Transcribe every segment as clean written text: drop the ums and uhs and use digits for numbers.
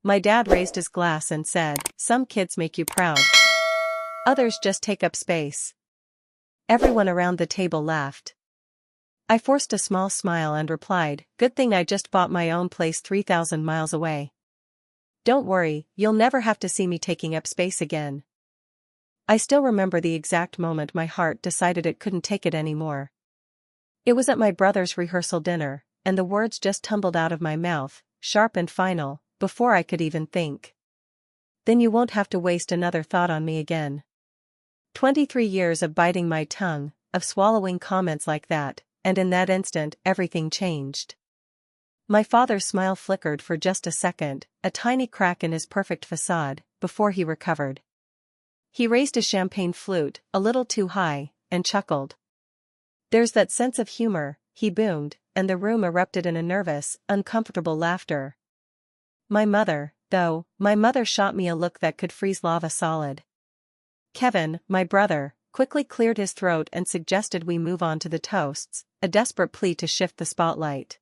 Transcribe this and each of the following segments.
My dad raised his glass and said, "Some kids make you proud. Others just take up space." Everyone around the table laughed. I forced a small smile and replied, "Good thing I just bought my own place 3,000 miles away. Don't worry, you'll never have to see me taking up space again." I still remember the exact moment my heart decided it couldn't take it anymore. It was at my brother's rehearsal dinner, and the words just tumbled out of my mouth, sharp and final, before I could even think. "Then you won't have to waste another thought on me again." 23 years of biting my tongue, of swallowing comments like that, and in that instant everything changed. My father's smile flickered for just a second, a tiny crack in his perfect facade, before he recovered. He raised his champagne flute, a little too high, and chuckled. "There's that sense of humor," he boomed, and the room erupted in a nervous, uncomfortable laughter. My mother shot me a look that could freeze lava solid. Kevin, my brother, quickly cleared his throat and suggested we move on to the toasts, a desperate plea to shift the spotlight.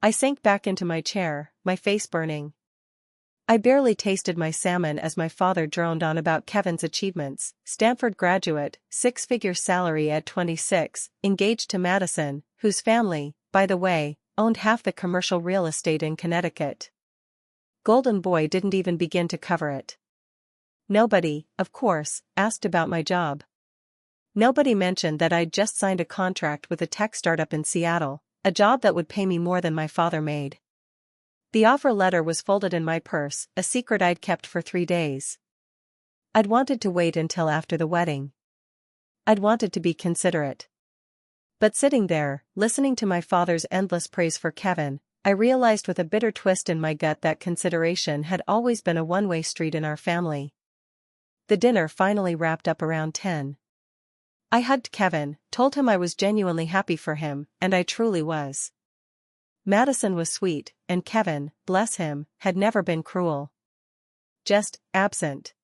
I sank back into my chair, my face burning. I barely tasted my salmon as my father droned on about Kevin's achievements: Stanford graduate, six-figure salary at 26, engaged to Madison, whose family, by the way, owned half the commercial real estate in Connecticut. Golden Boy didn't even begin to cover it. Nobody, of course, asked about my job. Nobody mentioned that I'd just signed a contract with a tech startup in Seattle, a job that would pay me more than my father made. The offer letter was folded in my purse, a secret I'd kept for 3 days. I'd wanted to wait until after the wedding. I'd wanted to be considerate. But sitting there, listening to my father's endless praise for Kevin, I realized with a bitter twist in my gut that consideration had always been a one-way street in our family. The dinner finally wrapped up around 10. I hugged Kevin, told him I was genuinely happy for him, and I truly was. Madison was sweet, and Kevin, bless him, had never been cruel. Just absent.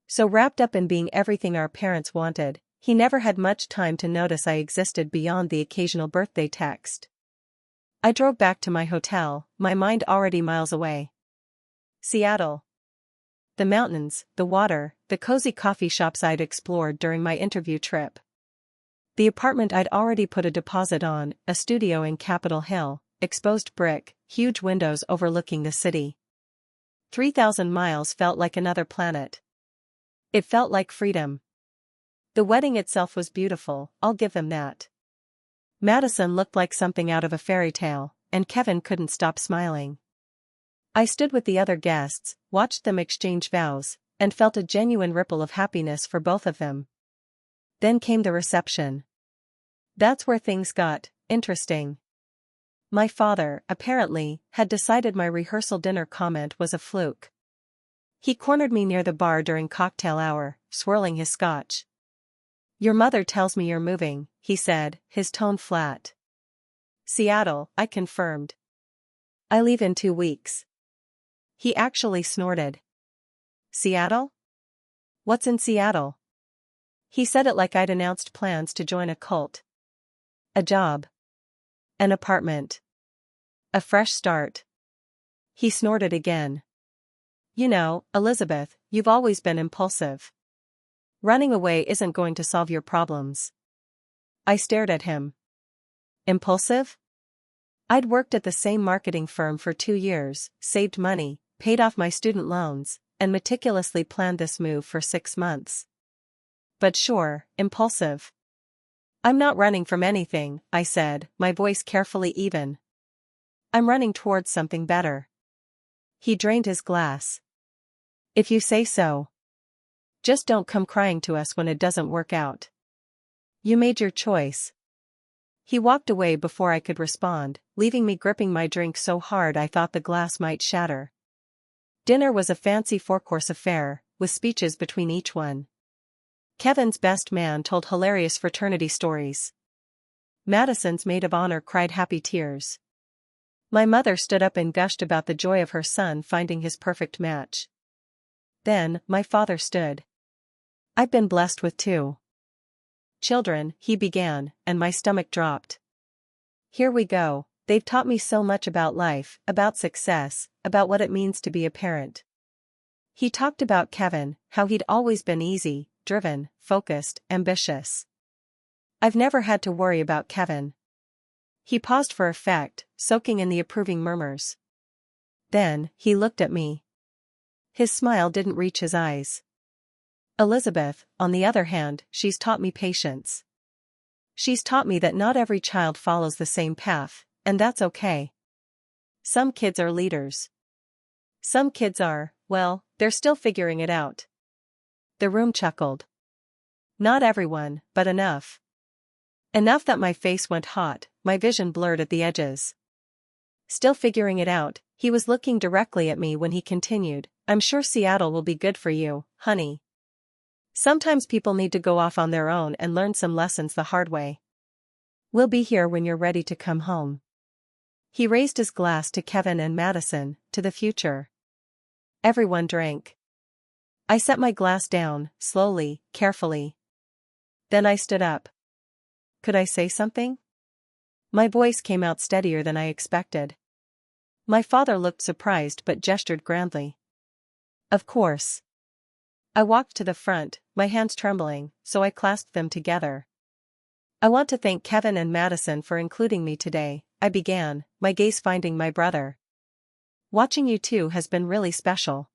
So wrapped up in being everything our parents wanted, he never had much time to notice I existed beyond the occasional birthday text. I drove back to my hotel, my mind already miles away. Seattle. The mountains, the water, the cozy coffee shops I'd explored during my interview trip. The apartment I'd already put a deposit on, a studio in Capitol Hill, exposed brick, huge windows overlooking the city. 3,000 miles felt like another planet. It felt like freedom. The wedding itself was beautiful, I'll give them that. Madison looked like something out of a fairy tale, and Kevin couldn't stop smiling. I stood with the other guests, watched them exchange vows, and felt a genuine ripple of happiness for both of them. Then came the reception. That's where things got interesting. My father, apparently, had decided my rehearsal dinner comment was a fluke. He cornered me near the bar during cocktail hour, swirling his scotch. "Your mother tells me you're moving," he said, his tone flat. "Seattle," I confirmed. "I leave in 2 weeks." He actually snorted. "Seattle? What's in Seattle?" He said it like I'd announced plans to join a cult. "A job. An apartment. A fresh start." He snorted again. "You know, Elizabeth, you've always been impulsive. Running away isn't going to solve your problems." I stared at him. Impulsive? I'd worked at the same marketing firm for 2 years, saved money, paid off my student loans, and meticulously planned this move for 6 months. But sure, impulsive. "I'm not running from anything," I said, my voice carefully even. "I'm running towards something better." He drained his glass. "If you say so. Just don't come crying to us when it doesn't work out. You made your choice." He walked away before I could respond, leaving me gripping my drink so hard I thought the glass might shatter. Dinner was a fancy 4-course affair, with speeches between each one. Kevin's best man told hilarious fraternity stories. Madison's maid of honor cried happy tears. My mother stood up and gushed about the joy of her son finding his perfect match. Then, my father stood. "I've been blessed with 2 children," he began, and my stomach dropped. "Here we go," They've taught me so much about life, about success, about what it means to be a parent. He talked about Kevin, how he'd always been easy, driven, focused, ambitious. I've never had to worry about Kevin. He paused for effect, soaking in the approving murmurs. Then, he looked at me. His smile didn't reach his eyes. Elizabeth, on the other hand, she's taught me patience. She's taught me that not every child follows the same path, and that's okay. Some kids are leaders. Some kids are, well, they're still figuring it out. The room chuckled. Not everyone, but enough. Enough that my face went hot, my vision blurred at the edges. Still figuring it out, he was looking directly at me when he continued, I'm sure Seattle will be good for you, honey. Sometimes people need to go off on their own and learn some lessons the hard way. We'll be here when you're ready to come home. He raised his glass to Kevin and Madison, to the future. Everyone drank. I set my glass down, slowly, carefully. Then I stood up. Could I say something? My voice came out steadier than I expected. My father looked surprised but gestured grandly. Of course. I walked to the front, my hands trembling, so I clasped them together. I want to thank Kevin and Madison for including me today, I began, my gaze finding my brother. Watching you two has been really special.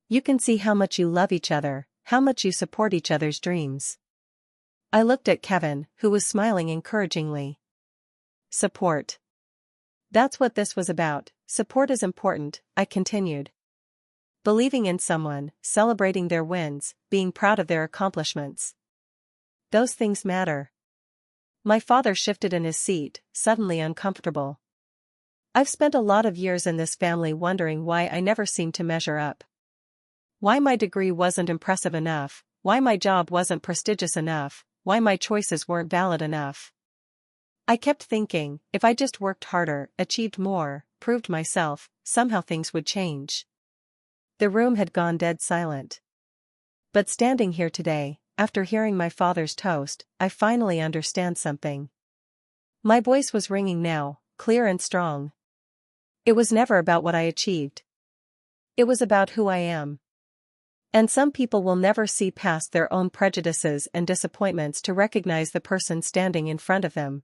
You can see how much you love each other, how much you support each other's dreams. I looked at Kevin, who was smiling encouragingly. Support. That's what this was about. Support is important, I continued. Believing in someone, celebrating their wins, being proud of their accomplishments. Those things matter. My father shifted in his seat, suddenly uncomfortable. I've spent a lot of years in this family wondering why I never seemed to measure up. Why my degree wasn't impressive enough, why my job wasn't prestigious enough, why my choices weren't valid enough. I kept thinking, if I just worked harder, achieved more, proved myself, somehow things would change. The room had gone dead silent. But standing here today, after hearing my father's toast, I finally understand something. My voice was ringing now, clear and strong. It was never about what I achieved. It was about who I am. And some people will never see past their own prejudices and disappointments to recognize the person standing in front of them.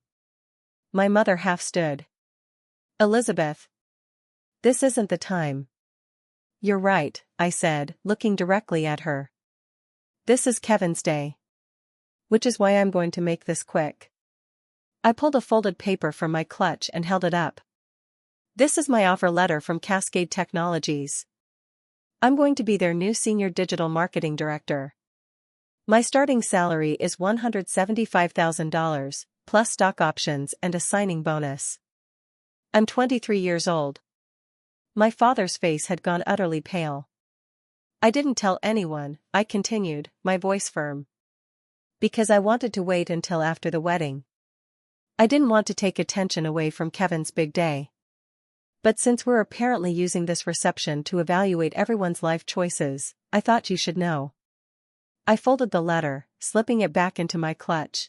My mother half stood. Elizabeth. This isn't the time. You're right, I said, looking directly at her. This is Kevin's day. Which is why I'm going to make this quick. I pulled a folded paper from my clutch and held it up. This is my offer letter from Cascade Technologies. I'm going to be their new senior digital marketing director. My starting salary is $175,000, plus stock options and a signing bonus. I'm 23 years old. My father's face had gone utterly pale. I didn't tell anyone, I continued, my voice firm. Because I wanted to wait until after the wedding. I didn't want to take attention away from Kevin's big day. But since we're apparently using this reception to evaluate everyone's life choices, I thought you should know. I folded the letter, slipping it back into my clutch.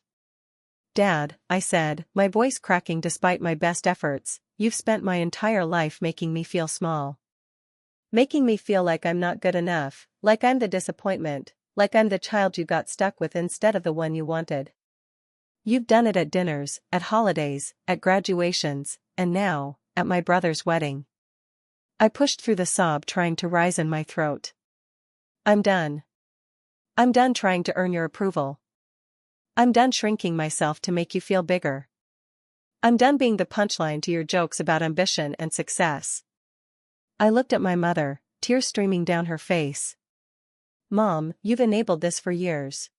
Dad, I said, my voice cracking despite my best efforts, you've spent my entire life making me feel small. Making me feel like I'm not good enough, like I'm the disappointment, like I'm the child you got stuck with instead of the one you wanted. You've done it at dinners, at holidays, at graduations, and now, at my brother's wedding. I pushed through the sob trying to rise in my throat. I'm done. I'm done trying to earn your approval. I'm done shrinking myself to make you feel bigger. I'm done being the punchline to your jokes about ambition and success. I looked at my mother, tears streaming down her face. Mom, you've enabled this for years.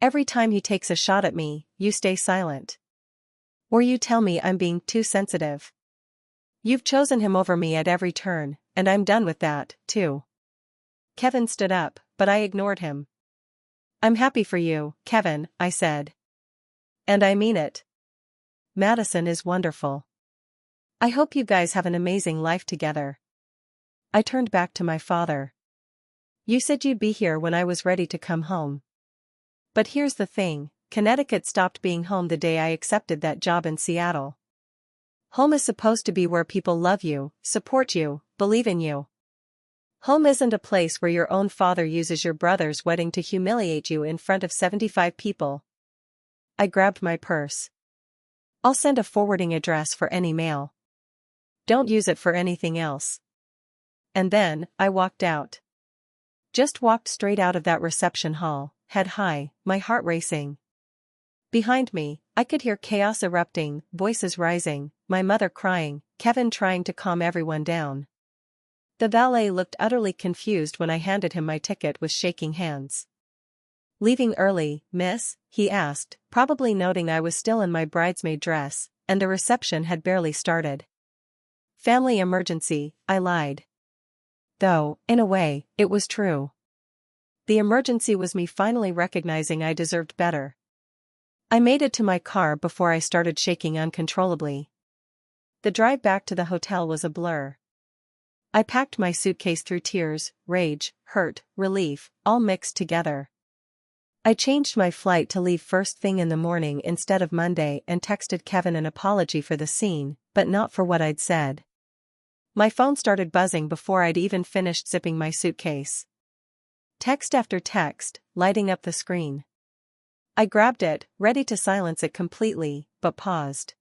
Every time he takes a shot at me, you stay silent. Or you tell me I'm being too sensitive. You've chosen him over me at every turn, and I'm done with that, too. Kevin stood up, but I ignored him. I'm happy for you, Kevin, I said. And I mean it. Madison is wonderful. I hope you guys have an amazing life together. I turned back to my father. You said you'd be here when I was ready to come home. But here's the thing, Connecticut stopped being home the day I accepted that job in Seattle. Home is supposed to be where people love you, support you, believe in you. Home isn't a place where your own father uses your brother's wedding to humiliate you in front of 75 people. I grabbed my purse. I'll send a forwarding address for any mail. Don't use it for anything else. And then, I walked out. Just walked straight out of that reception hall, head high, my heart racing. Behind me, I could hear chaos erupting, voices rising, my mother crying, Kevin trying to calm everyone down. The valet looked utterly confused when I handed him my ticket with shaking hands. "Leaving early, miss?" he asked, probably noting I was still in my bridesmaid dress, and the reception had barely started. "Family emergency," I lied. Though, in a way, it was true. The emergency was me finally recognizing I deserved better. I made it to my car before I started shaking uncontrollably. The drive back to the hotel was a blur. I packed my suitcase through tears, rage, hurt, relief, all mixed together. I changed my flight to leave first thing in the morning instead of Monday and texted Kevin an apology for the scene, but not for what I'd said. My phone started buzzing before I'd even finished zipping my suitcase. Text after text, lighting up the screen. I grabbed it, ready to silence it completely, but paused.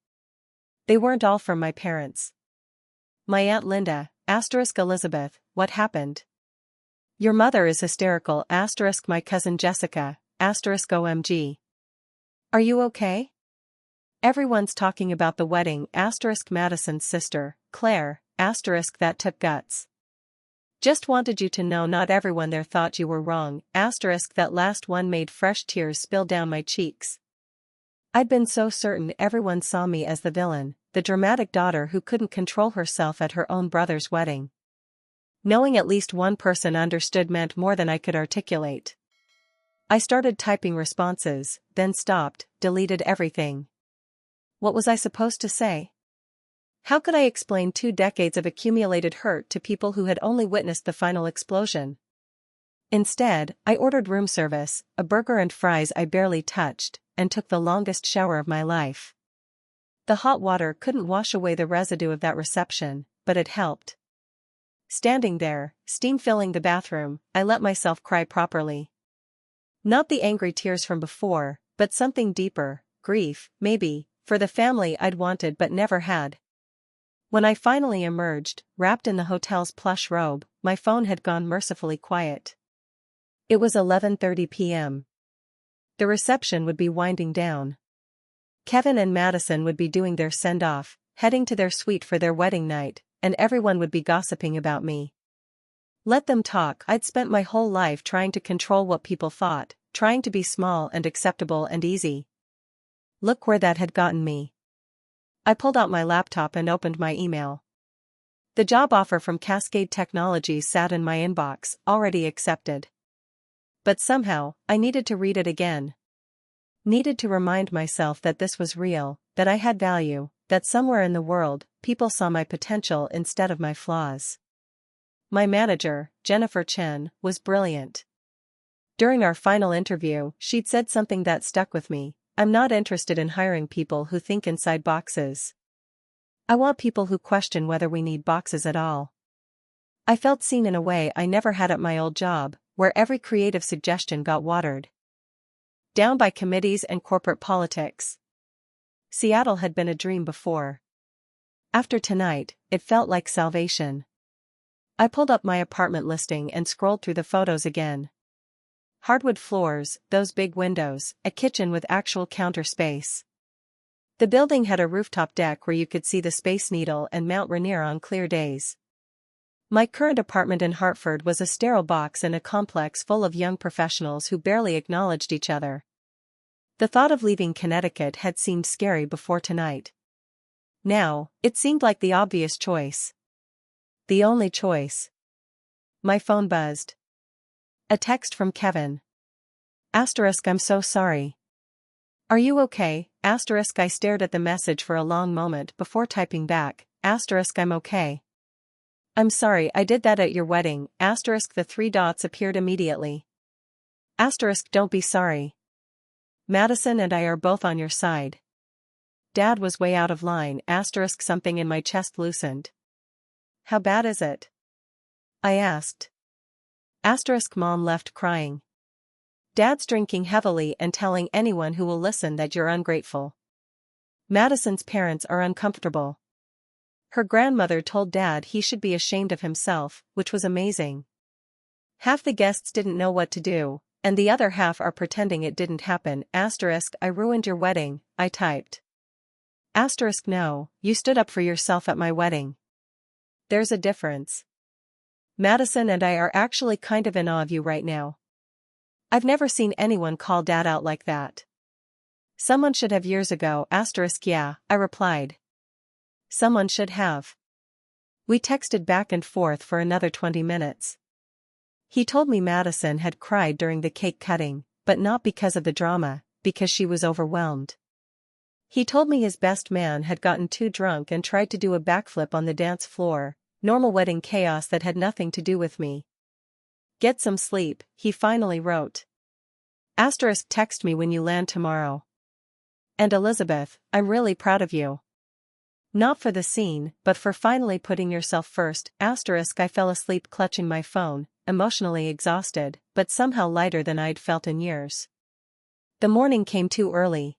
They weren't all from my parents. My Aunt Linda, Elizabeth, what happened? Your mother is hysterical, my cousin Jessica, OMG. Are you okay? Everyone's talking about the wedding, Madison's sister, Claire, that took guts. Just wanted you to know not everyone there thought you were wrong, that last one made fresh tears spill down my cheeks. I'd been so certain everyone saw me as the villain, the dramatic daughter who couldn't control herself at her own brother's wedding. Knowing at least one person understood meant more than I could articulate. I started typing responses, then stopped, deleted everything. What was I supposed to say? How could I explain 2 decades of accumulated hurt to people who had only witnessed the final explosion? Instead, I ordered room service, a burger and fries I barely touched, and took the longest shower of my life. The hot water couldn't wash away the residue of that reception, but it helped. Standing there, steam filling the bathroom, I let myself cry properly. Not the angry tears from before, but something deeper, grief, maybe, for the family I'd wanted but never had. When I finally emerged, wrapped in the hotel's plush robe, my phone had gone mercifully quiet. It was 11:30 p.m. The reception would be winding down. Kevin and Madison would be doing their send-off, heading to their suite for their wedding night, and everyone would be gossiping about me. Let them talk. I'd spent my whole life trying to control what people thought, trying to be small and acceptable and easy. Look where that had gotten me. I pulled out my laptop and opened my email. The job offer from Cascade Technologies sat in my inbox, already accepted. But somehow, I needed to read it again. Needed to remind myself that this was real, that I had value, that somewhere in the world, people saw my potential instead of my flaws. My manager, Jennifer Chen, was brilliant. During our final interview, she'd said something that stuck with me. I'm not interested in hiring people who think inside boxes. I want people who question whether we need boxes at all. I felt seen in a way I never had at my old job, where every creative suggestion got watered down by committees and corporate politics. Seattle had been a dream before. After tonight, it felt like salvation. I pulled up my apartment listing and scrolled through the photos again. Hardwood floors, those big windows, a kitchen with actual counter space. The building had a rooftop deck where you could see the Space Needle and Mount Rainier on clear days. My current apartment in Hartford was a sterile box in a complex full of young professionals who barely acknowledged each other. The thought of leaving Connecticut had seemed scary before tonight. Now, it seemed like the obvious choice. The only choice. My phone buzzed. A text from Kevin. I'm so sorry. Are you okay? I stared at the message for a long moment before typing back. I'm okay. I'm sorry I did that at your wedding. The 3 dots appeared immediately. Don't be sorry. Madison and I are both on your side. Dad was way out of line. Asterisk something in my chest loosened. How bad is it? I asked. Asterisk Mom left crying. Dad's drinking heavily and telling anyone who will listen that you're ungrateful. Madison's parents are uncomfortable. Her grandmother told Dad he should be ashamed of himself, which was amazing. Half the guests didn't know what to do, and the other half are pretending it didn't happen. Asterisk I ruined your wedding, I typed. Asterisk no, you stood up for yourself at my wedding. There's a difference. Madison and I are actually kind of in awe of you right now. I've never seen anyone call Dad out like that. Someone should have years ago. Asterisk yeah, I replied. Someone should have. We texted back and forth for another 20 minutes. He told me Madison had cried during the cake cutting, but not because of the drama, because she was overwhelmed. He told me his best man had gotten too drunk and tried to do a backflip on the dance floor, normal wedding chaos that had nothing to do with me. Get some sleep, he finally wrote. Asterisk text me when you land tomorrow. And Elizabeth, I'm really proud of you. Not for the scene, but for finally putting yourself first. Asterisk I fell asleep clutching my phone, emotionally exhausted, but somehow lighter than I'd felt in years. The morning came too early.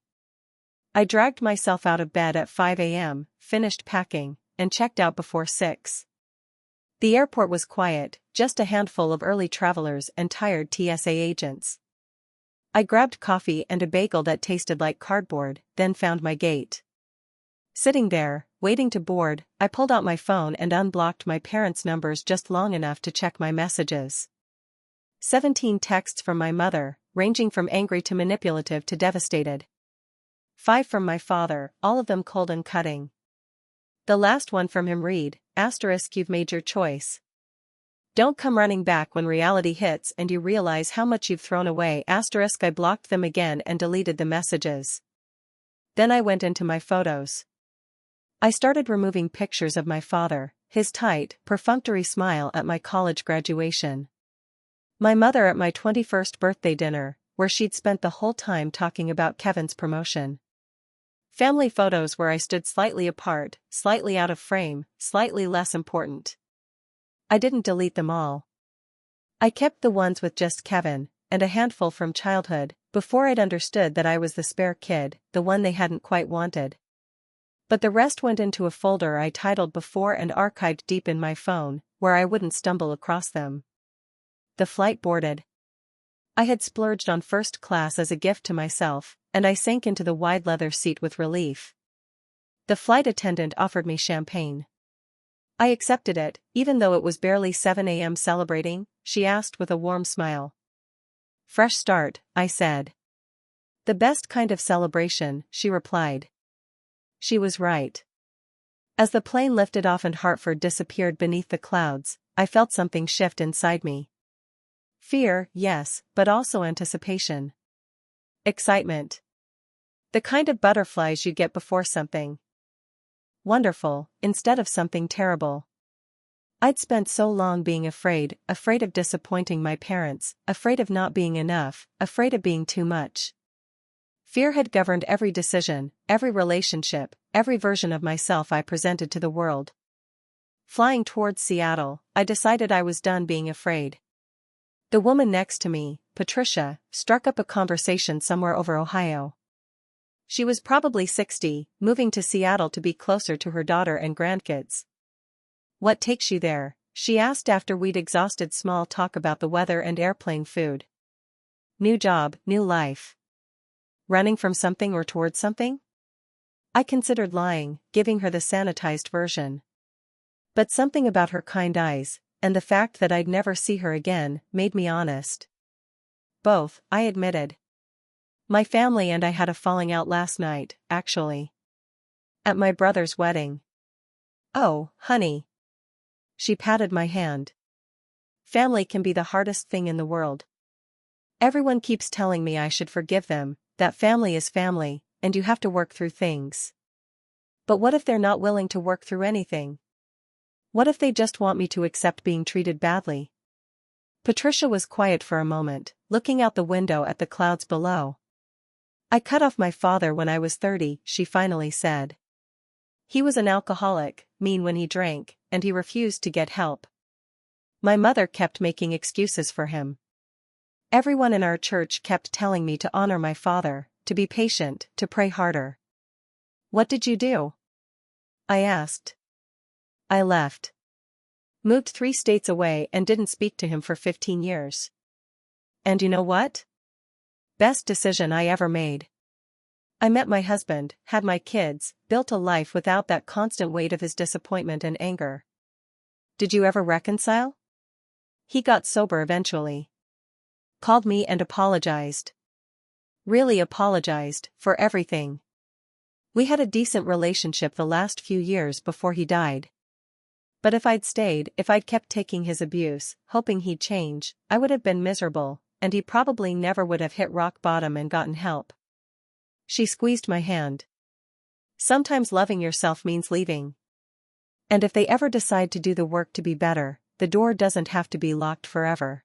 I dragged myself out of bed at 5 a.m., finished packing, and checked out before 6. The airport was quiet, just a handful of early travelers and tired TSA agents. I grabbed coffee and a bagel that tasted like cardboard, then found my gate. Sitting there, waiting to board, I pulled out my phone and unblocked my parents' numbers just long enough to check my messages. 17 texts from my mother, ranging from angry to manipulative to devastated. 5 from my father, all of them cold and cutting. The last one from him read, asterisk you've made your choice. Don't come running back when reality hits and you realize how much you've thrown away. Asterisk I blocked them again and deleted the messages. Then I went into my photos. I started removing pictures of my father, his tight, perfunctory smile at my college graduation. My mother at my 21st birthday dinner, where she'd spent the whole time talking about Kevin's promotion. Family photos where I stood slightly apart, slightly out of frame, slightly less important. I didn't delete them all. I kept the ones with just Kevin, and a handful from childhood, before I'd understood that I was the spare kid, the one they hadn't quite wanted. But the rest went into a folder I titled Before and archived deep in my phone, where I wouldn't stumble across them. The flight boarded. I had splurged on first class as a gift to myself, and I sank into the wide leather seat with relief. The flight attendant offered me champagne. I accepted it, even though it was barely 7 a.m. Celebrating, she asked with a warm smile. Fresh start, I said. The best kind of celebration, she replied. She was right. As the plane lifted off and Hartford disappeared beneath the clouds, I felt something shift inside me. Fear, yes, but also anticipation. Excitement. The kind of butterflies you get before something wonderful, instead of something terrible. I'd spent so long being afraid of disappointing my parents, afraid of not being enough, afraid of being too much. Fear had governed every decision, every relationship, every version of myself I presented to the world. Flying towards Seattle, I decided I was done being afraid. The woman next to me, Patricia, struck up a conversation somewhere over Ohio. She was probably 60, moving to Seattle to be closer to her daughter and grandkids. What takes you there? She asked after we'd exhausted small talk about the weather and airplane food. New job, new life. Running from something or towards something? I considered lying, giving her the sanitized version. But something about her kind eyes, and the fact that I'd never see her again, made me honest. Both, I admitted. My family and I had a falling out last night, actually. At my brother's wedding. Oh, honey. She patted my hand. Family can be the hardest thing in the world. Everyone keeps telling me I should forgive them, that family is family, and you have to work through things. But what if they're not willing to work through anything? What if they just want me to accept being treated badly? Patricia was quiet for a moment, looking out the window at the clouds below. I cut off my father when I was 30, she finally said. He was an alcoholic, mean when he drank, and he refused to get help. My mother kept making excuses for him. Everyone in our church kept telling me to honor my father, to be patient, to pray harder. What did you do? I asked. I left. Moved 3 states away and didn't speak to him for 15 years. And you know what? Best decision I ever made. I met my husband, had my kids, built a life without that constant weight of his disappointment and anger. Did you ever reconcile? He got sober eventually. Called me and apologized. Really apologized, for everything. We had a decent relationship the last few years before he died. But if I'd stayed, if I'd kept taking his abuse, hoping he'd change, I would have been miserable, and he probably never would have hit rock bottom and gotten help. She squeezed my hand. Sometimes loving yourself means leaving. And if they ever decide to do the work to be better, the door doesn't have to be locked forever.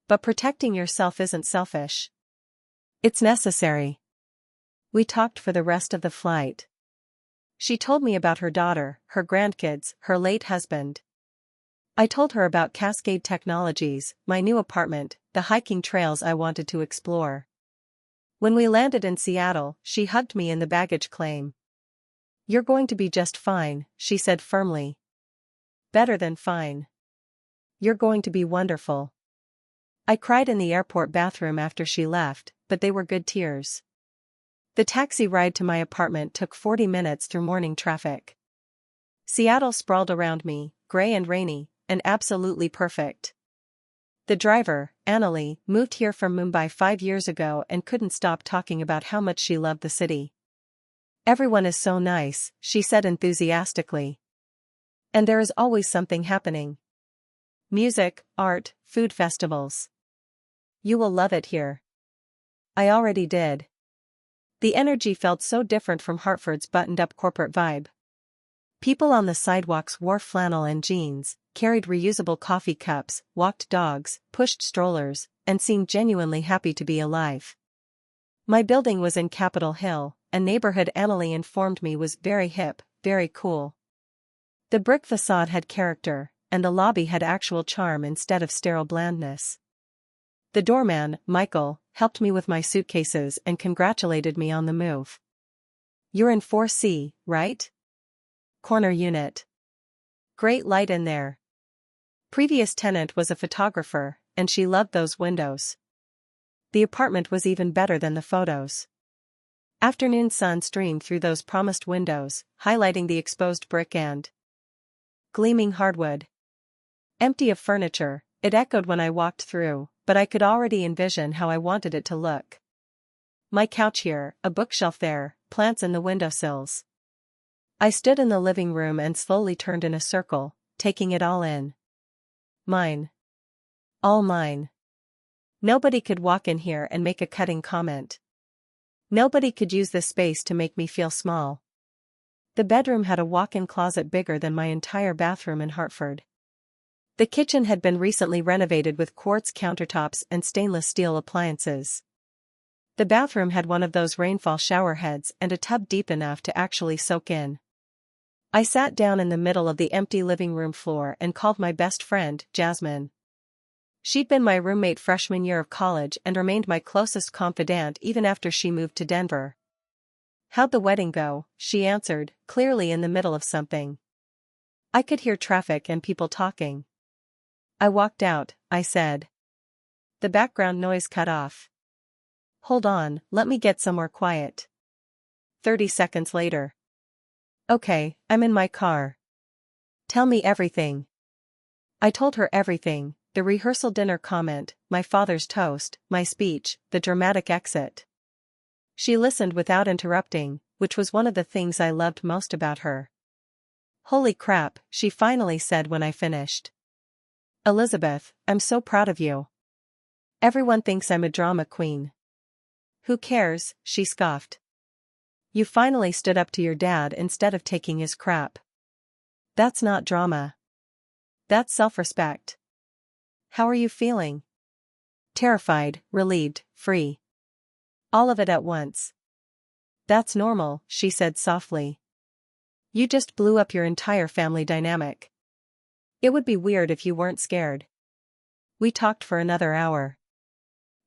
But protecting yourself isn't selfish. It's necessary. We talked for the rest of the flight. She told me about her daughter, her grandkids, her late husband. I told her about Cascade Technologies, my new apartment, the hiking trails I wanted to explore. When we landed in Seattle, she hugged me in the baggage claim. You're going to be just fine, she said firmly. Better than fine. You're going to be wonderful. I cried in the airport bathroom after she left, but they were good tears. The taxi ride to my apartment took 40 minutes through morning traffic. Seattle sprawled around me, gray and rainy, and absolutely perfect. The driver, Annalie, moved here from Mumbai 5 years ago and couldn't stop talking about how much she loved the city. Everyone is so nice, she said enthusiastically. And there is always something happening. Music, art, food festivals. You will love it here. I already did. The energy felt so different from Hartford's buttoned-up corporate vibe. People on the sidewalks wore flannel and jeans, carried reusable coffee cups, walked dogs, pushed strollers, and seemed genuinely happy to be alive. My building was in Capitol Hill, a neighborhood Annalie informed me was very hip, very cool. The brick facade had character, and the lobby had actual charm instead of sterile blandness. The doorman, Michael, helped me with my suitcases and congratulated me on the move. You're in 4C, right? Corner unit. Great light in there. Previous tenant was a photographer, and she loved those windows. The apartment was even better than the photos. Afternoon sun streamed through those promised windows, highlighting the exposed brick and gleaming hardwood. Empty of furniture, it echoed when I walked through, but I could already envision how I wanted it to look. My couch here, a bookshelf there, plants in the windowsills. I stood in the living room and slowly turned in a circle, taking it all in. Mine. All mine. Nobody could walk in here and make a cutting comment. Nobody could use this space to make me feel small. The bedroom had a walk-in closet bigger than my entire bathroom in Hartford. The kitchen had been recently renovated with quartz countertops and stainless steel appliances. The bathroom had one of those rainfall shower heads and a tub deep enough to actually soak in. I sat down in the middle of the empty living room floor and called my best friend, Jasmine. She'd been my roommate freshman year of college and remained my closest confidant even after she moved to Denver. How'd the wedding go? She answered, clearly in the middle of something. I could hear traffic and people talking. I walked out, I said. The background noise cut off. Hold on, let me get somewhere quiet. 30 seconds later. Okay, I'm in my car. Tell me everything. I told her everything, the rehearsal dinner comment, my father's toast, my speech, the dramatic exit. She listened without interrupting, which was one of the things I loved most about her. Holy crap, she finally said when I finished. Elizabeth, I'm so proud of you. Everyone thinks I'm a drama queen. Who cares, she scoffed. You finally stood up to your dad instead of taking his crap. That's not drama. That's self-respect. How are you feeling? Terrified, relieved, free. All of it at once. That's normal, she said softly. You just blew up your entire family dynamic. It would be weird if you weren't scared. We talked for another hour.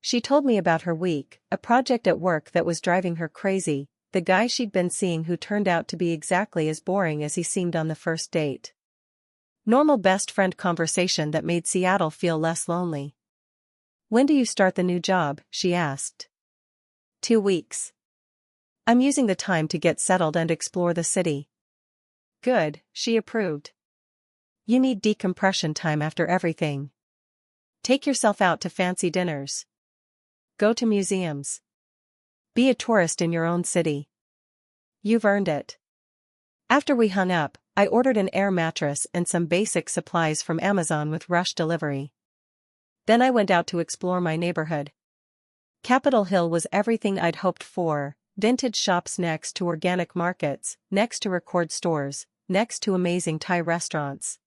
She told me about her week, a project at work that was driving her crazy, the guy she'd been seeing who turned out to be exactly as boring as he seemed on the first date. Normal best friend conversation that made Seattle feel less lonely. When do you start the new job? She asked. 2 weeks. I'm using the time to get settled and explore the city. Good, she approved. You need decompression time after everything. Take yourself out to fancy dinners. Go to museums. Be a tourist in your own city. You've earned it. After we hung up, I ordered an air mattress and some basic supplies from Amazon with rush delivery. Then I went out to explore my neighborhood. Capitol Hill was everything I'd hoped for, vintage shops next to organic markets, next to record stores, next to amazing Thai restaurants.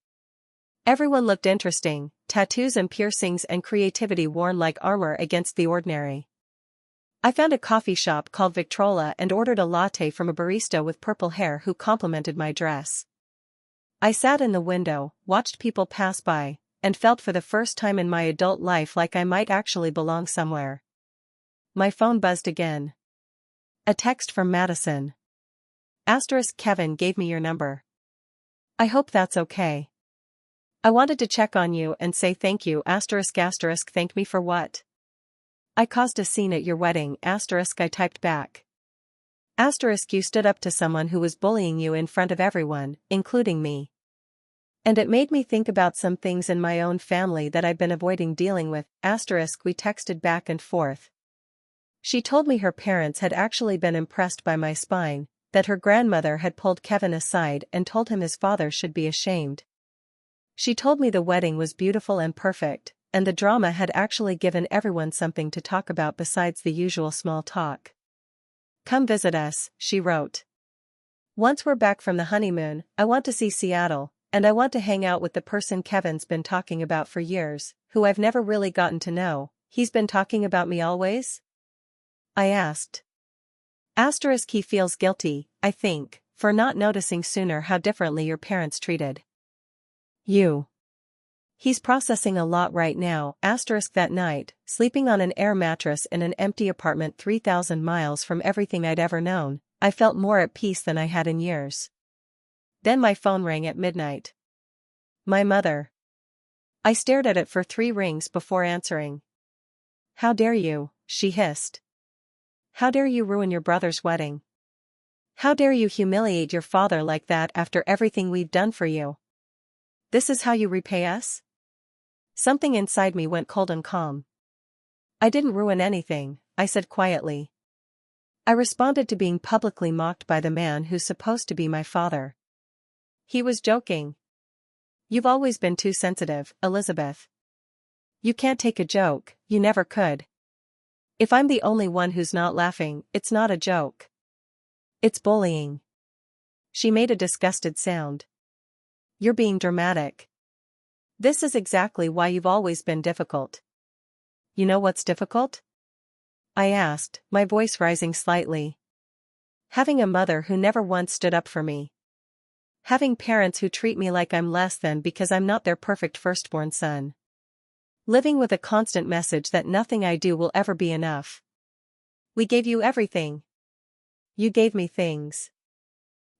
Everyone looked interesting, tattoos and piercings and creativity worn like armor against the ordinary. I found a coffee shop called Victrola and ordered a latte from a barista with purple hair who complimented my dress. I sat in the window, watched people pass by, and felt for the first time in my adult life like I might actually belong somewhere. My phone buzzed again. A text from Madison. * Kevin gave me your number. I hope that's okay. I wanted to check on you and say thank you. ***. Thank me for what? I caused a scene at your wedding. ***. I typed back. ***. You stood up to someone who was bullying you in front of everyone, including me. And it made me think about some things in my own family that I've been avoiding dealing with. ***. We texted back and forth. She told me her parents had actually been impressed by my spine, that her grandmother had pulled Kevin aside and told him his father should be ashamed. She told me the wedding was beautiful and perfect, and the drama had actually given everyone something to talk about besides the usual small talk. Come visit us, she wrote. Once we're back from the honeymoon, I want to see Seattle, and I want to hang out with the person Kevin's been talking about for years, who I've never really gotten to know. He's been talking about me always? I asked. He feels guilty, I think, for not noticing sooner how differently your parents treated you. He's processing a lot right now. That night, sleeping on an air mattress in an empty apartment 3,000 miles from everything I'd ever known, I felt more at peace than I had in years. Then my phone rang at midnight. My mother. I stared at it for 3 rings before answering. How dare you, she hissed. How dare you ruin your brother's wedding? How dare you humiliate your father like that after everything we've done for you? This is how you repay us? Something inside me went cold and calm. I didn't ruin anything, I said quietly. I responded to being publicly mocked by the man who's supposed to be my father. He was joking. You've always been too sensitive, Elizabeth. You can't take a joke, you never could. If I'm the only one who's not laughing, it's not a joke. It's bullying. She made a disgusted sound. You're being dramatic. This is exactly why you've always been difficult. You know what's difficult? I asked, my voice rising slightly. Having a mother who never once stood up for me. Having parents who treat me like I'm less than because I'm not their perfect firstborn son. Living with a constant message that nothing I do will ever be enough. We gave you everything. You gave me things.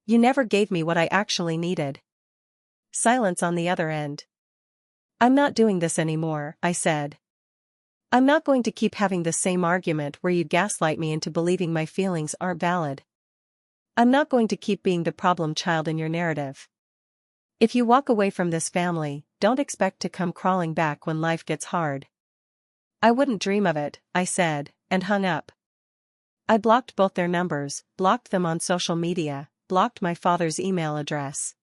You never gave me what I actually needed. Silence on the other end. I'm not doing this anymore, I said. I'm not going to keep having the same argument where you gaslight me into believing my feelings aren't valid. I'm not going to keep being the problem child in your narrative. If you walk away from this family, don't expect to come crawling back when life gets hard. I wouldn't dream of it, I said, and hung up. I blocked both their numbers, blocked them on social media, blocked my father's email address.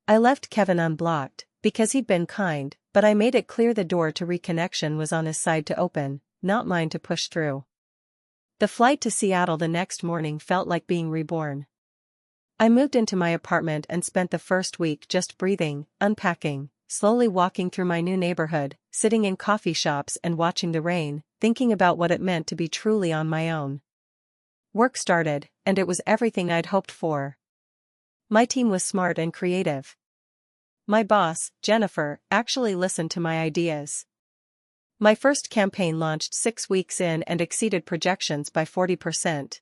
I left Kevin unblocked, because he'd been kind, but I made it clear the door to reconnection was on his side to open, not mine to push through. The flight to Seattle the next morning felt like being reborn. I moved into my apartment and spent the first week just breathing, unpacking, slowly walking through my new neighborhood, sitting in coffee shops and watching the rain, thinking about what it meant to be truly on my own. Work started, and it was everything I'd hoped for. My team was smart and creative. My boss, Jennifer, actually listened to my ideas. My first campaign launched 6 weeks in and exceeded projections by 40%.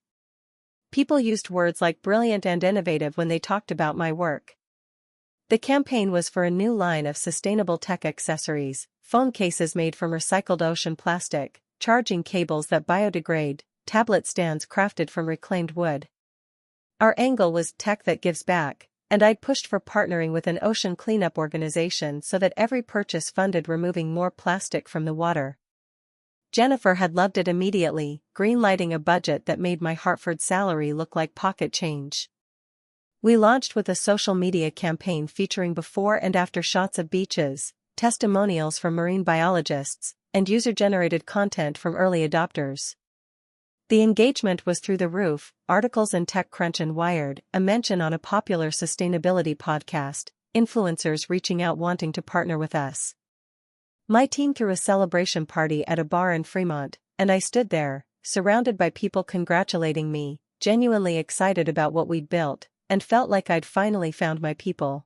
People used words like brilliant and innovative when they talked about my work. The campaign was for a new line of sustainable tech accessories, phone cases made from recycled ocean plastic, charging cables that biodegrade, tablet stands crafted from reclaimed wood. Our angle was tech that gives back, and I'd pushed for partnering with an ocean cleanup organization so that every purchase funded removing more plastic from the water. Jennifer had loved it immediately, greenlighting a budget that made my Hartford salary look like pocket change. We launched with a social media campaign featuring before and after shots of beaches, testimonials from marine biologists, and user-generated content from early adopters. The engagement was through the roof, articles in TechCrunch and Wired, a mention on a popular sustainability podcast, influencers reaching out wanting to partner with us. My team threw a celebration party at a bar in Fremont, and I stood there, surrounded by people congratulating me, genuinely excited about what we'd built, and felt like I'd finally found my people.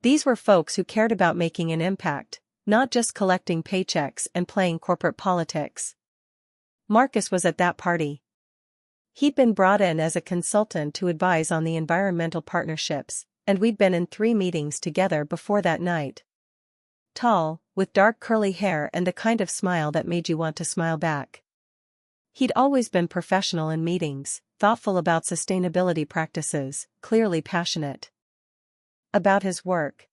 These were folks who cared about making an impact, not just collecting paychecks and playing corporate politics. Marcus was at that party. He'd been brought in as a consultant to advise on the environmental partnerships, and we'd been in 3 meetings together before that night. Tall, with dark curly hair and the kind of smile that made you want to smile back. He'd always been professional in meetings, thoughtful about sustainability practices, clearly passionate about his work.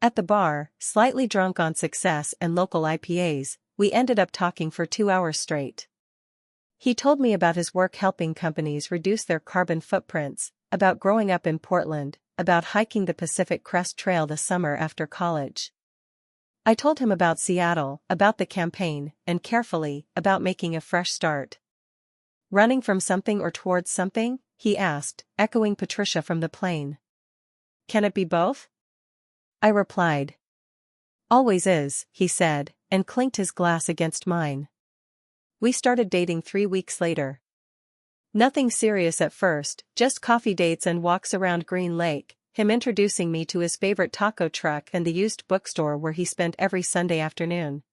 At the bar, slightly drunk on success and local IPAs, we ended up talking for 2 hours straight. He told me about his work helping companies reduce their carbon footprints, about growing up in Portland, about hiking the Pacific Crest Trail the summer after college. I told him about Seattle, about the campaign, and carefully, about making a fresh start. Running from something or towards something? He asked, echoing Patricia from the plane. Can it be both? I replied. Always is, he said, and clinked his glass against mine. We started dating 3 weeks later. Nothing serious at first, just coffee dates and walks around Green Lake, him introducing me to his favorite taco truck and the used bookstore where he spent every Sunday afternoon.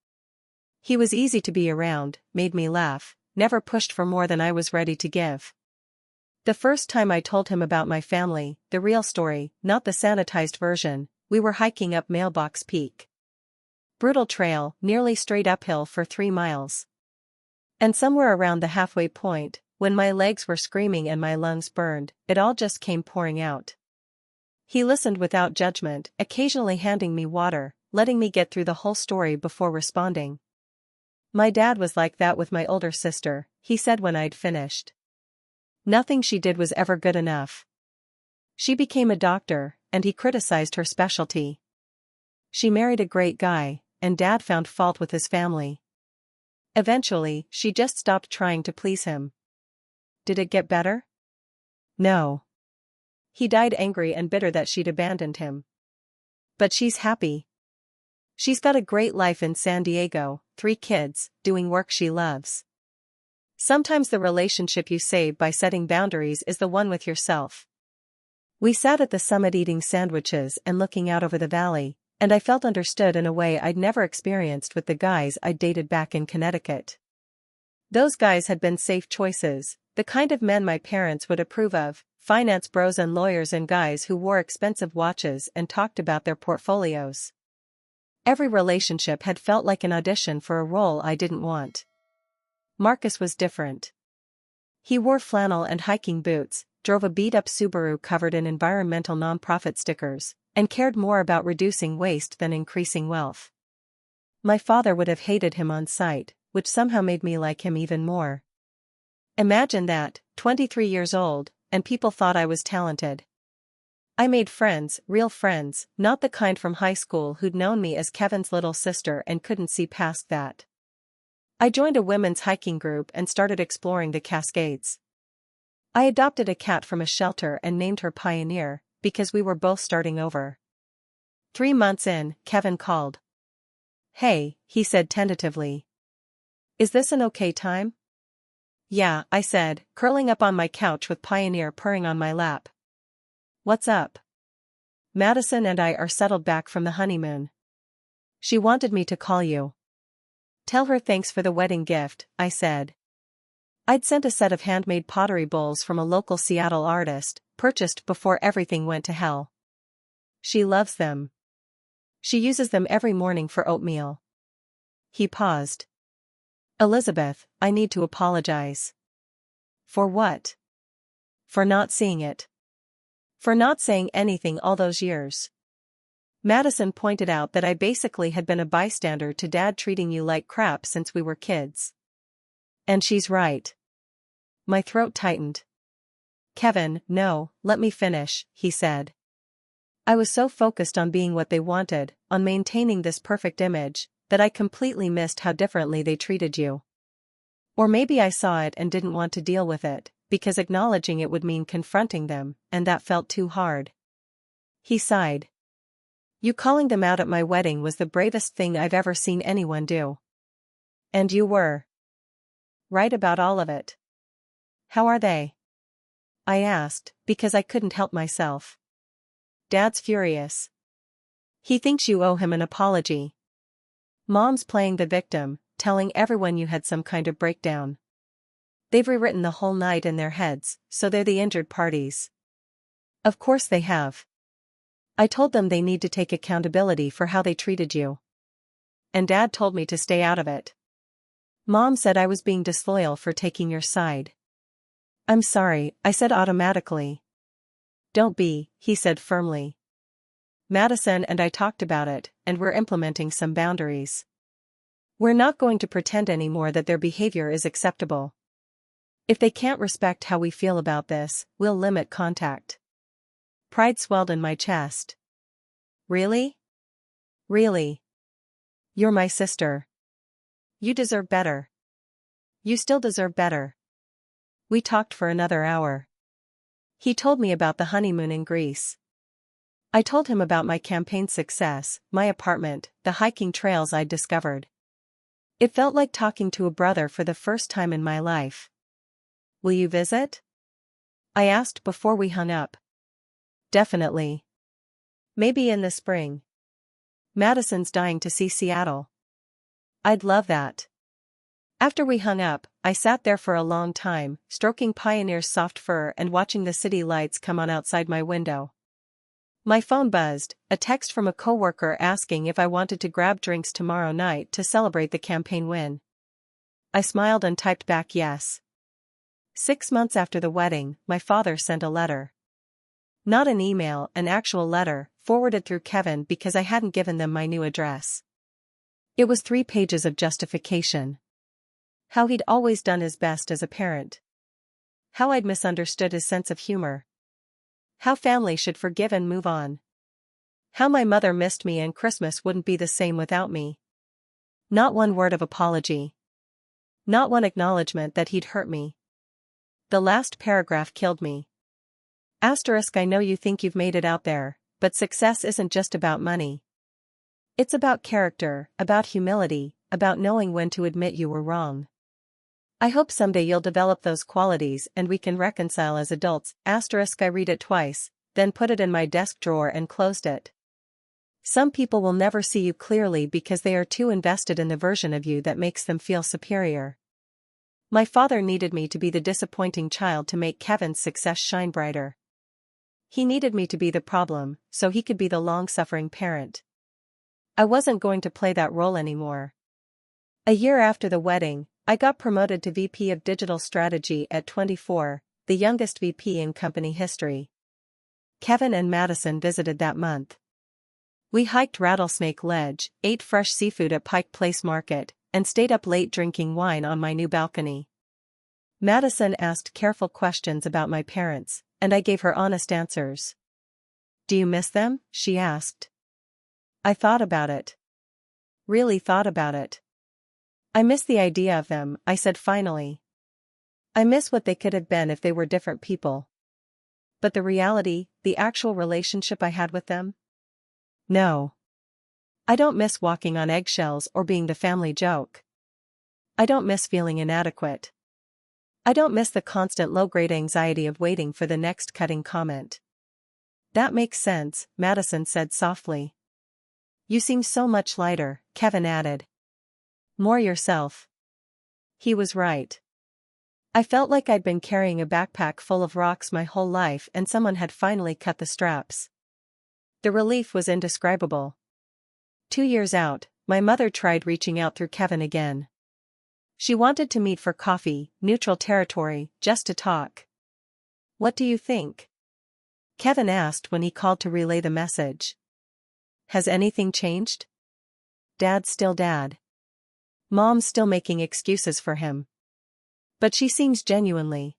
He was easy to be around, made me laugh, never pushed for more than I was ready to give. The first time I told him about my family, the real story, not the sanitized version, we were hiking up Mailbox Peak. Brutal trail, nearly straight uphill for 3 miles. And somewhere around the halfway point, when my legs were screaming and my lungs burned, it all just came pouring out. He listened without judgment, occasionally handing me water, letting me get through the whole story before responding. My dad was like that with my older sister, he said when I'd finished. Nothing she did was ever good enough. She became a doctor, and he criticized her specialty. She married a great guy, and Dad found fault with his family. Eventually, she just stopped trying to please him. Did it get better? No. He died angry and bitter that she'd abandoned him. But she's happy. She's got a great life in San Diego, 3 kids, doing work she loves. Sometimes the relationship you save by setting boundaries is the one with yourself. We sat at the summit eating sandwiches and looking out over the valley, and I felt understood in a way I'd never experienced with the guys I'd dated back in Connecticut. Those guys had been safe choices, the kind of men my parents would approve of, finance bros and lawyers and guys who wore expensive watches and talked about their portfolios. Every relationship had felt like an audition for a role I didn't want. Marcus was different. He wore flannel and hiking boots, drove a beat-up Subaru covered in environmental nonprofit stickers, and cared more about reducing waste than increasing wealth. My father would have hated him on sight, which somehow made me like him even more. Imagine that, 23 years old, and people thought I was talented. I made friends, real friends, not the kind from high school who'd known me as Kevin's little sister and couldn't see past that. I joined a women's hiking group and started exploring the Cascades. I adopted a cat from a shelter and named her Pioneer, because we were both starting over. 3 months in, Kevin called. Hey, he said tentatively. Is this an okay time? Yeah, I said, curling up on my couch with Pioneer purring on my lap. What's up? Madison and I are settled back from the honeymoon. She wanted me to call you. Tell her thanks for the wedding gift, I said. I'd sent a set of handmade pottery bowls from a local Seattle artist, purchased before everything went to hell. She loves them. She uses them every morning for oatmeal. He paused. Elizabeth, I need to apologize. For what? For not seeing it. For not saying anything all those years. Madison pointed out that I basically had been a bystander to Dad treating you like crap since we were kids. And she's right. My throat tightened. Kevin, no, let me finish, he said. I was so focused on being what they wanted, on maintaining this perfect image, that I completely missed how differently they treated you. Or maybe I saw it and didn't want to deal with it, because acknowledging it would mean confronting them, and that felt too hard. He sighed. You calling them out at my wedding was the bravest thing I've ever seen anyone do. And you were right about all of it. How are they? I asked, because I couldn't help myself. Dad's furious. He thinks you owe him an apology. Mom's playing the victim, telling everyone you had some kind of breakdown. They've rewritten the whole night in their heads, so they're the injured parties. Of course they have. I told them they need to take accountability for how they treated you. And Dad told me to stay out of it. Mom said I was being disloyal for taking your side. I'm sorry, I said automatically. Don't be, he said firmly. Madison and I talked about it, and we're implementing some boundaries. We're not going to pretend anymore that their behavior is acceptable. If they can't respect how we feel about this, we'll limit contact. Pride swelled in my chest. Really? Really? You're my sister. You deserve better. You still deserve better. We talked for another hour. He told me about the honeymoon in Greece. I told him about my campaign success, my apartment, the hiking trails I'd discovered. It felt like talking to a brother for the first time in my life. Will you visit? I asked before we hung up. Definitely. Maybe in the spring. Madison's dying to see Seattle. I'd love that. After we hung up, I sat there for a long time, stroking Pioneer's soft fur and watching the city lights come on outside my window. My phone buzzed, a text from a coworker asking if I wanted to grab drinks tomorrow night to celebrate the campaign win. I smiled and typed back yes. 6 months after the wedding, my father sent a letter. Not an email, an actual letter, forwarded through Kevin because I hadn't given them my new address. It was 3 pages of justification. How he'd always done his best as a parent. How I'd misunderstood his sense of humor. How family should forgive and move on. How my mother missed me and Christmas wouldn't be the same without me. Not one word of apology. Not one acknowledgement that he'd hurt me. The last paragraph killed me. Asterisk, I know you think you've made it out there, but success isn't just about money. It's about character, about humility, about knowing when to admit you were wrong. I hope someday you'll develop those qualities and we can reconcile as adults. Asterisk, I read it twice, then put it in my desk drawer and closed it. Some people will never see you clearly because they are too invested in the version of you that makes them feel superior. My father needed me to be the disappointing child to make Kevin's success shine brighter. He needed me to be the problem, so he could be the long-suffering parent. I wasn't going to play that role anymore. A year after the wedding, I got promoted to VP of Digital Strategy at 24, the youngest VP in company history. Kevin and Madison visited that month. We hiked Rattlesnake Ledge, ate fresh seafood at Pike Place Market, and stayed up late drinking wine on my new balcony. Madison asked careful questions about my parents, and I gave her honest answers. Do you miss them? She asked. I thought about it. Really thought about it. I miss the idea of them, I said finally. I miss what they could have been if they were different people. But the reality, the actual relationship I had with them? No. I don't miss walking on eggshells or being the family joke. I don't miss feeling inadequate. I don't miss the constant low-grade anxiety of waiting for the next cutting comment. That makes sense, Madison said softly. You seem so much lighter, Kevin added. More yourself. He was right. I felt like I'd been carrying a backpack full of rocks my whole life and someone had finally cut the straps. The relief was indescribable. 2 years out, my mother tried reaching out through Kevin again. She wanted to meet for coffee, neutral territory, just to talk. What do you think? Kevin asked when he called to relay the message. Has anything changed? Dad's still Dad. Mom's still making excuses for him. But she seems genuinely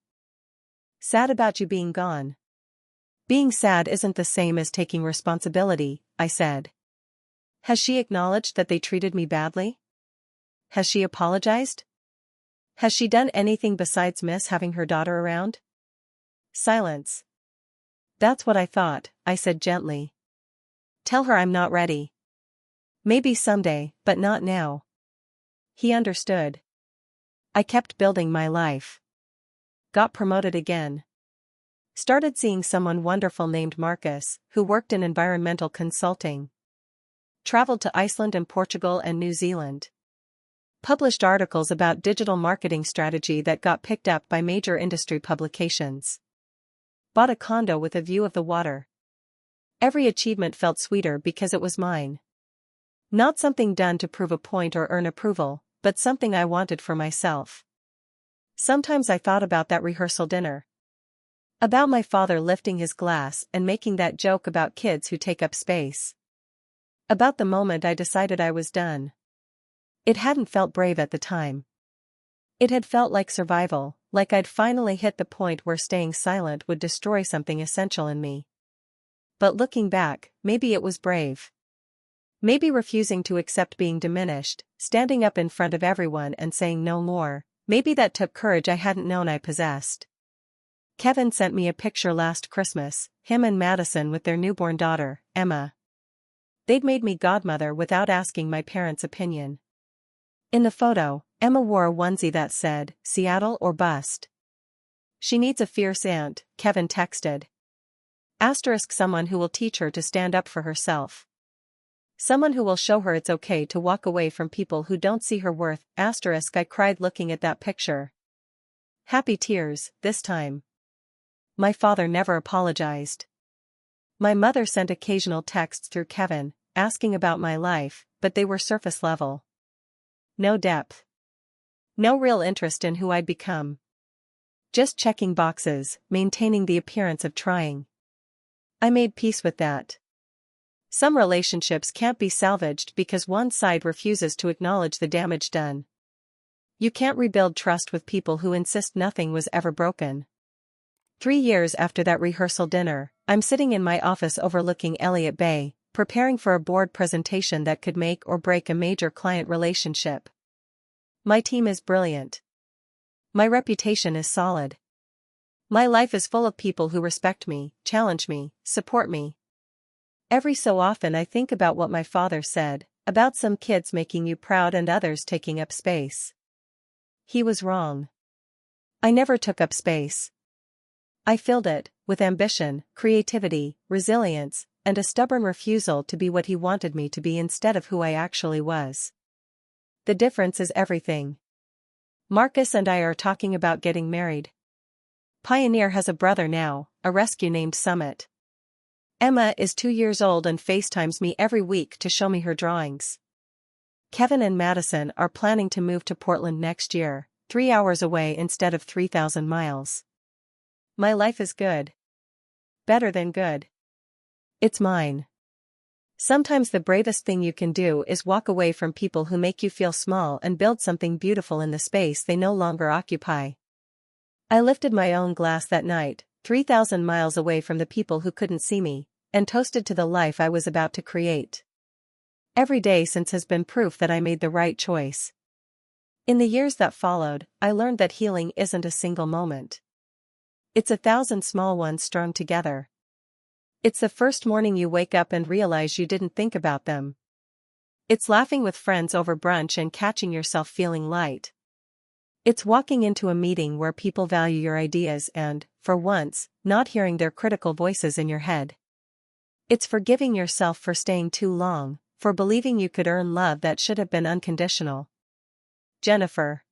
sad about you being gone. Being sad isn't the same as taking responsibility, I said. Has she acknowledged that they treated me badly? Has she apologized? Has she done anything besides miss having her daughter around? Silence. That's what I thought, I said gently. Tell her I'm not ready. Maybe someday, but not now. He understood. I kept building my life. Got promoted again. Started seeing someone wonderful named Marcus, who worked in environmental consulting. Traveled to Iceland and Portugal and New Zealand. Published articles about digital marketing strategy that got picked up by major industry publications. Bought a condo with a view of the water. Every achievement felt sweeter because it was mine. Not something done to prove a point or earn approval, but something I wanted for myself. Sometimes I thought about that rehearsal dinner. About my father lifting his glass and making that joke about kids who take up space. About the moment I decided I was done. It hadn't felt brave at the time. It had felt like survival, like I'd finally hit the point where staying silent would destroy something essential in me. But looking back, maybe it was brave. Maybe refusing to accept being diminished, standing up in front of everyone and saying no more, maybe that took courage I hadn't known I possessed. Kevin sent me a picture last Christmas, him and Madison with their newborn daughter, Emma. They'd made me godmother without asking my parents' opinion. In the photo, Emma wore a onesie that said, Seattle or bust. She needs a fierce aunt, Kevin texted. Asterisk someone who will teach her to stand up for herself. Someone who will show her it's okay to walk away from people who don't see her worth, asterisk I cried looking at that picture. Happy tears, this time. My father never apologized. My mother sent occasional texts through Kevin, asking about my life, but they were surface level. No depth. No real interest in who I'd become. Just checking boxes, maintaining the appearance of trying. I made peace with that. Some relationships can't be salvaged because one side refuses to acknowledge the damage done. You can't rebuild trust with people who insist nothing was ever broken. 3 years after that rehearsal dinner, I'm sitting in my office overlooking Elliott Bay, preparing for a board presentation that could make or break a major client relationship. My team is brilliant. My reputation is solid. My life is full of people who respect me, challenge me, support me. Every so often I think about what my father said, about some kids making you proud and others taking up space. He was wrong. I never took up space. I filled it, with ambition, creativity, resilience, and a stubborn refusal to be what he wanted me to be instead of who I actually was. The difference is everything. Marcus and I are talking about getting married. Pioneer has a brother now, a rescue named Summit. Emma is 2 years old and FaceTimes me every week to show me her drawings. Kevin and Madison are planning to move to Portland next year, 3 hours away instead of 3,000 miles. My life is good. Better than good. It's mine. Sometimes the bravest thing you can do is walk away from people who make you feel small and build something beautiful in the space they no longer occupy. I lifted my own glass that night, 3,000 miles away from the people who couldn't see me, and toasted to the life I was about to create. Every day since has been proof that I made the right choice. In the years that followed, I learned that healing isn't a single moment. It's 1,000 small ones strung together. It's the first morning you wake up and realize you didn't think about them. It's laughing with friends over brunch and catching yourself feeling light. It's walking into a meeting where people value your ideas and, for once, not hearing their critical voices in your head. It's forgiving yourself for staying too long, for believing you could earn love that should have been unconditional. Jennifer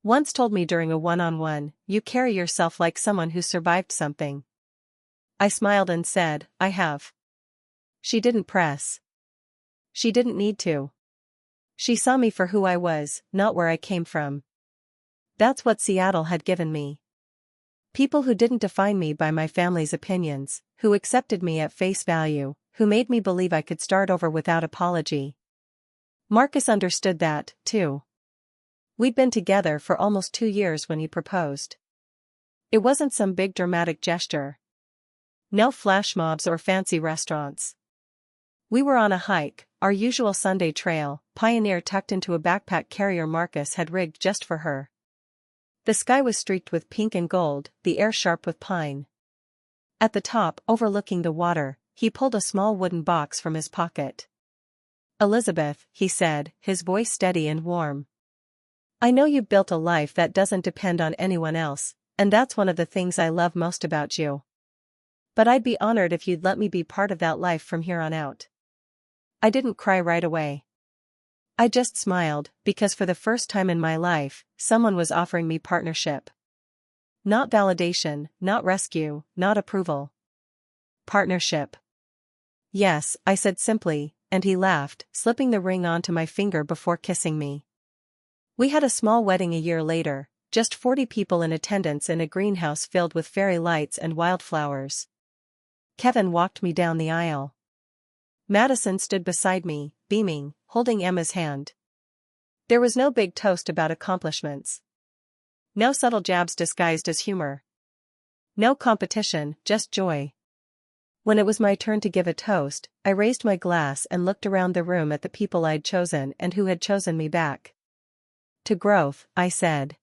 once told me during a one-on-one, "You carry yourself like someone who survived something." I smiled and said, "I have." She didn't press. She didn't need to. She saw me for who I was, not where I came from. That's what Seattle had given me. People who didn't define me by my family's opinions, who accepted me at face value, who made me believe I could start over without apology. Marcus understood that, too. We'd been together for almost 2 years when he proposed. It wasn't some big dramatic gesture. No flash mobs or fancy restaurants. We were on a hike, our usual Sunday trail, Pioneer tucked into a backpack carrier Marcus had rigged just for her. The sky was streaked with pink and gold, the air sharp with pine. At the top, overlooking the water, he pulled a small wooden box from his pocket. "Elizabeth," he said, his voice steady and warm. "I know you've built a life that doesn't depend on anyone else, and that's one of the things I love most about you. But I'd be honored if you'd let me be part of that life from here on out." I didn't cry right away. I just smiled, because for the first time in my life, someone was offering me partnership. Not validation, not rescue, not approval. Partnership. "Yes," I said simply, and he laughed, slipping the ring onto my finger before kissing me. We had a small wedding a year later, just 40 people in attendance in a greenhouse filled with fairy lights and wildflowers. Kevin walked me down the aisle. Madison stood beside me, beaming, holding Emma's hand. There was no big toast about accomplishments. No subtle jabs disguised as humor. No competition, just joy. When it was my turn to give a toast, I raised my glass and looked around the room at the people I'd chosen and who had chosen me back. "To growth," I said.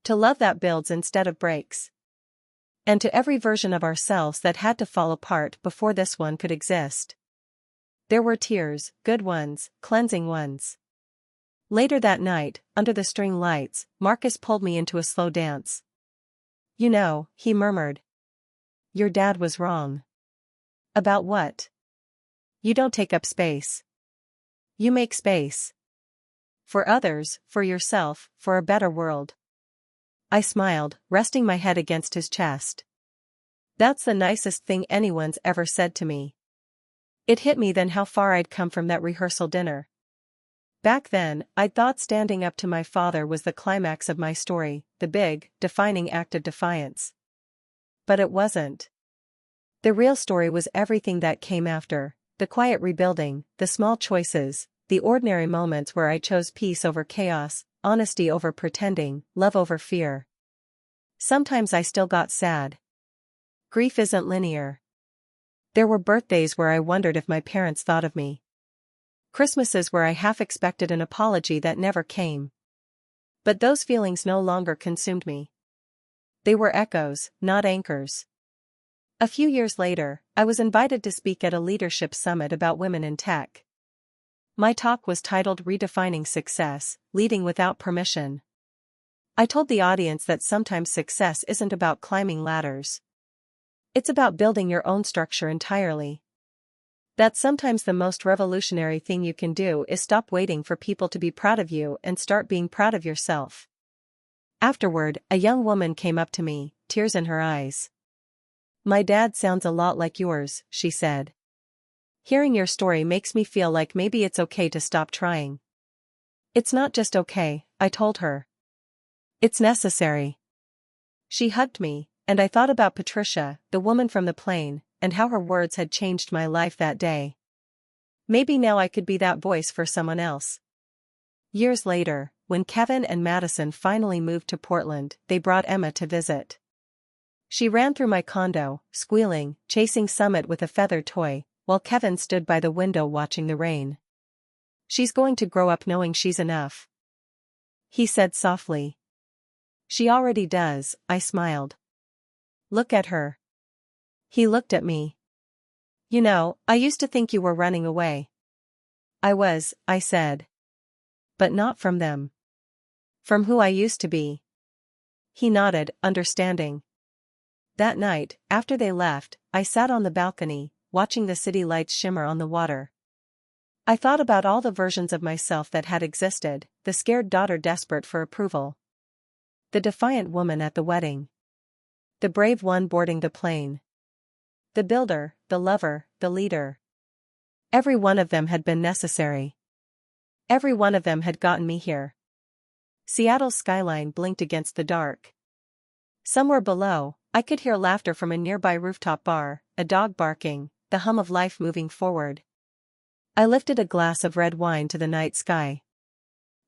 "To love that builds instead of breaks. And to every version of ourselves that had to fall apart before this one could exist." There were tears, good ones, cleansing ones. Later that night, under the string lights, Marcus pulled me into a slow dance. "You know," he murmured. "Your dad was wrong." "About what?" "You don't take up space. You make space. For others, for yourself, for a better world." I smiled, resting my head against his chest. That's the nicest thing anyone's ever said to me. It hit me then how far I'd come from that rehearsal dinner. Back then, I'd thought standing up to my father was the climax of my story, the big, defining act of defiance. But it wasn't. The real story was everything that came after, the quiet rebuilding, the small choices, the ordinary moments where I chose peace over chaos, honesty over pretending, love over fear. Sometimes I still got sad. Grief isn't linear. There were birthdays where I wondered if my parents thought of me. Christmases where I half expected an apology that never came. But those feelings no longer consumed me. They were echoes, not anchors. A few years later, I was invited to speak at a leadership summit about women in tech. My talk was titled "Redefining Success, Leading Without Permission." I told the audience that sometimes success isn't about climbing ladders. It's about building your own structure entirely. That sometimes the most revolutionary thing you can do is stop waiting for people to be proud of you and start being proud of yourself. Afterward, a young woman came up to me, tears in her eyes. "My dad sounds a lot like yours," she said. "Hearing your story makes me feel like maybe it's okay to stop trying." "It's not just okay," I told her. "It's necessary." She hugged me, and I thought about Patricia, the woman from the plane, and how her words had changed my life that day. Maybe now I could be that voice for someone else. Years later, when Kevin and Madison finally moved to Portland, they brought Emma to visit. She ran through my condo, squealing, chasing Summit with a feather toy, while Kevin stood by the window watching the rain. "She's going to grow up knowing she's enough," he said softly. "She already does," I smiled. "Look at her." He looked at me. "You know, I used to think you were running away." "I was," I said. "But not from them. From who I used to be. He nodded, understanding. That night, after they left, I sat on the balcony, watching the city lights shimmer on the water. I thought about all the versions of myself that had existed, the scared daughter desperate for approval, the defiant woman at the wedding, the brave one boarding the plane, the builder, the lover, the leader. Every one of them had been necessary. Every one of them had gotten me here. Seattle's skyline blinked against the dark. Somewhere below, I could hear laughter from a nearby rooftop bar, a dog barking, the hum of life moving forward. I lifted a glass of red wine to the night sky.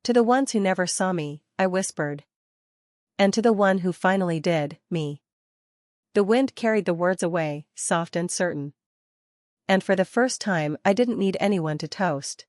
To the ones who never saw me, I whispered. And to the one who finally did, me. The wind carried the words away, soft and certain. And for the first time I didn't need anyone to toast.